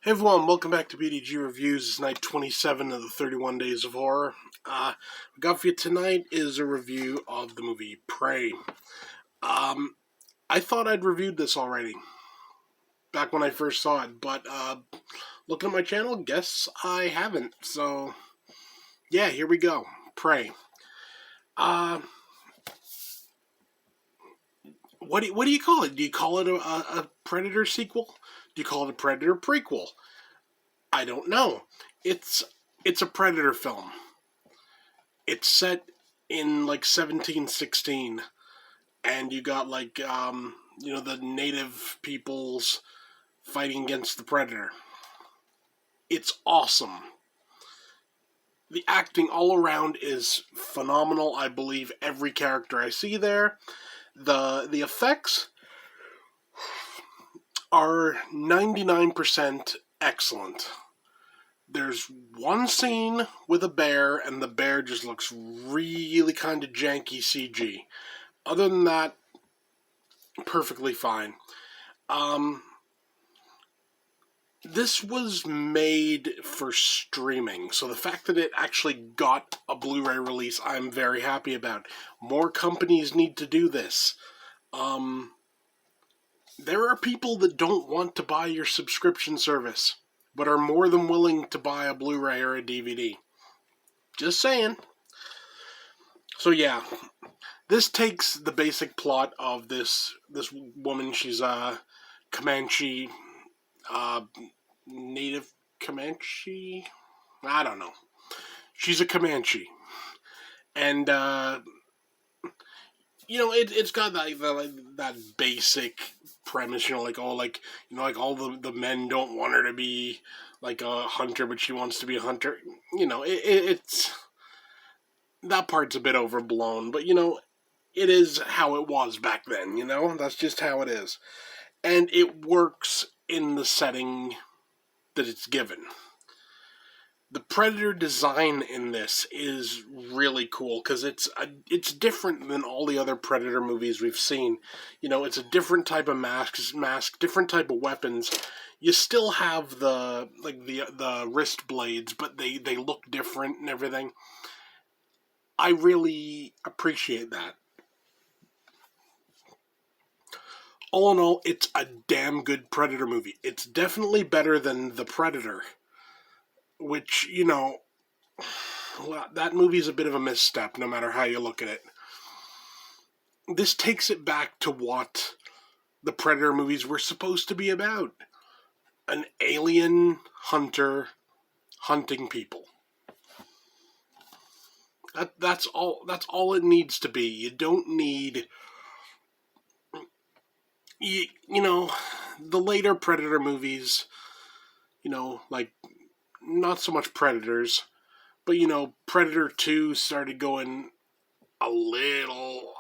Hey everyone, welcome back to BDG Reviews. It's night 27 of the 31 Days of Horror. We got for you tonight is a review of the movie Prey. I thought I'd reviewed this already back when I first saw it, but looking at my channel, guess I haven't. So, yeah, here we go. Prey. Uh, what do you call it? Do you call it a Predator sequel? Do you call it a Predator prequel? I don't know. It's it's a Predator film. It's set in like 1716, and you got like the native peoples fighting against the predator. It's awesome. The acting all around is phenomenal. I believe every character I see there. The effects are 99% excellent. There's one scene with a bear, and the bear just looks really kind of janky CG. Other than that, perfectly fine. This was made for streaming, so the fact that it actually got a Blu-ray release, I'm very happy about. More companies need to do this. There are people that don't want to buy your subscription service, but are more than willing to buy a Blu-ray or a DVD. Just saying. So yeah, this takes the basic plot of this woman. She's a Comanche, native Comanche. I don't know. She's a Comanche, and it's got that basic premise. Like all the men don't want her to be like a hunter, but she wants to be a hunter. It's that part's a bit overblown, but it is how it was back then. That's just how it is, and it works in the setting that it's given. The Predator design in this is really cool because it's different than all the other Predator movies we've seen. It's a different type of mask, different type of weapons. You still have the wrist blades, but they look different and everything. I really appreciate that. All in all, it's a damn good Predator movie. It's definitely better than The Predator, which, well, that movie's a bit of a misstep no matter how you look at it. This takes it back to what the Predator movies were supposed to be about. An alien hunter hunting people. That's all it needs to be. You don't need the later Predator movies, like not so much Predators, but Predator 2 started going a little,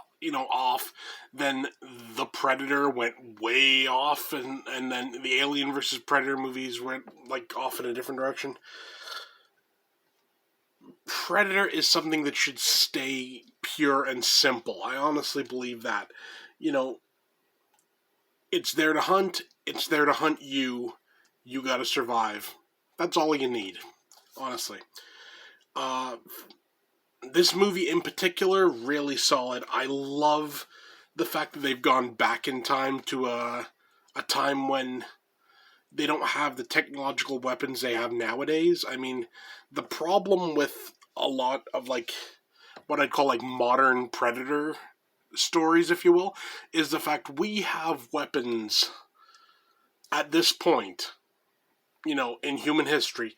off. Then The Predator went way off, and then the Alien versus Predator movies went like off in a different direction. Predator is something that should stay pure and simple. I honestly believe that. It's there to hunt. It's there to hunt you. You gotta survive. That's all you need, honestly. This movie in particular, really solid. I love the fact that they've gone back in time to a time when they don't have the technological weapons they have nowadays. I mean, the problem with a lot of what I'd call modern Predator stories, if you will, is the fact we have weapons at this point, in human history,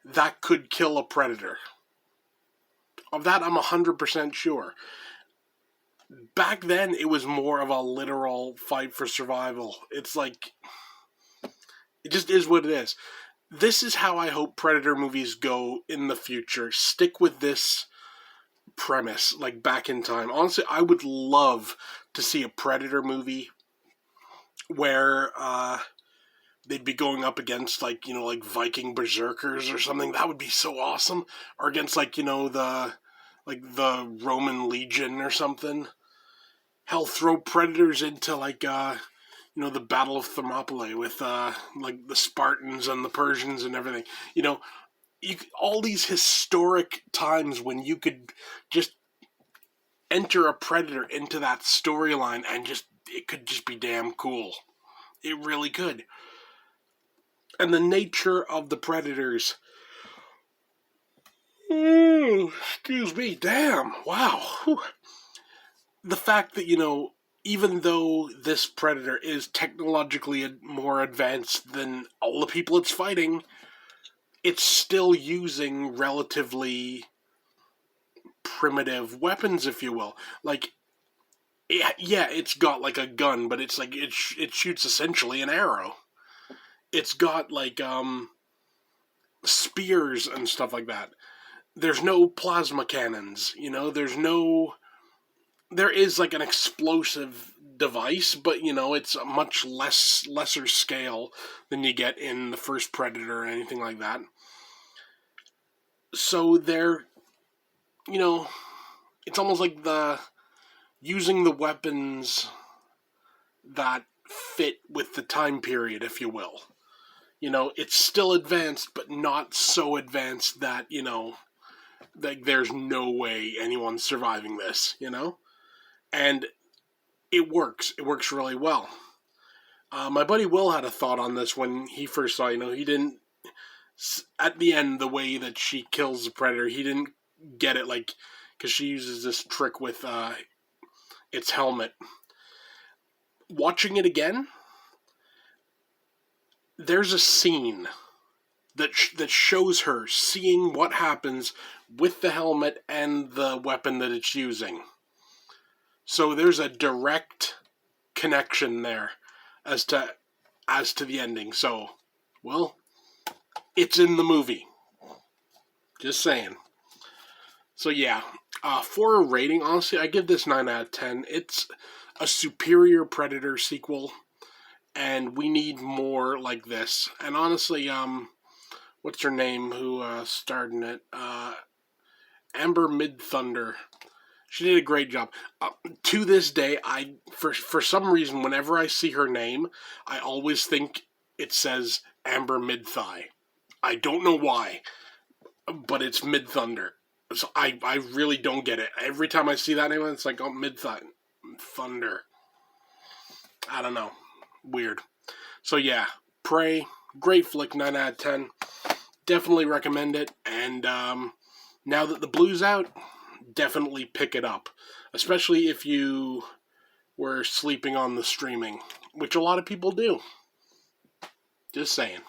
that could kill a predator. Of that, I'm 100% sure. Back then, it was more of a literal fight for survival. It's like, it just is what it is. This is how I hope Predator movies go in the future. Stick with this premise, back in time. Honestly, I would love to see a Predator movie where they'd be going up against Viking berserkers or something. That would be so awesome. Or against the Roman Legion or something. Hell, throw Predators into you know, the Battle of Thermopylae with like the Spartans and the Persians and everything. You know, all these historic times when you could just enter a predator into that storyline and just it could just be damn cool. It really could. And the nature of the predators. Ooh, excuse me, damn, wow. Whew. The fact that, you know, even though this predator is technologically more advanced than all the people it's fighting, it's still using relatively primitive weapons, if you will. Like, yeah, it's got like a gun, but it's like it shoots essentially an arrow. It's got like spears and stuff like that. There's no plasma cannons, you know. There is like an explosive device, but you know it's a much lesser scale than you get in the first Predator or anything like that. So they're, you know, it's almost like the using the weapons that fit with the time period, if you will. You know, it's still advanced, but not so advanced that, you know, like there's no way anyone's surviving this, you know? And it works. It works really well. My buddy Will had a thought on this when he first saw, you know, he didn't, at the end, the way that she kills the predator, he didn't get it, like, because she uses this trick with its helmet. Watching it again, there's a scene that shows her seeing what happens with the helmet and the weapon that it's using. So there's a direct connection there as to the ending. So, well, it's in the movie. Just saying. So yeah, for a rating, honestly, I give this 9 out of 10. It's a superior Predator sequel, and we need more like this. And honestly, what's her name who starred in it? Amber Midthunder. She did a great job. To this day, for some reason, whenever I see her name, I always think it says Amber Midthigh. I don't know why, but it's Midthunder. So I really don't get it. Every time I see that name, it's like, oh, Thunder. I don't know. Weird. So yeah, Prey, great flick, 9 out of 10. Definitely recommend it. And now that the Blue's out, definitely pick it up. Especially if you were sleeping on the streaming, which a lot of people do. Just saying.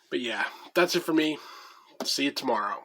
But yeah, that's it for me. See you tomorrow.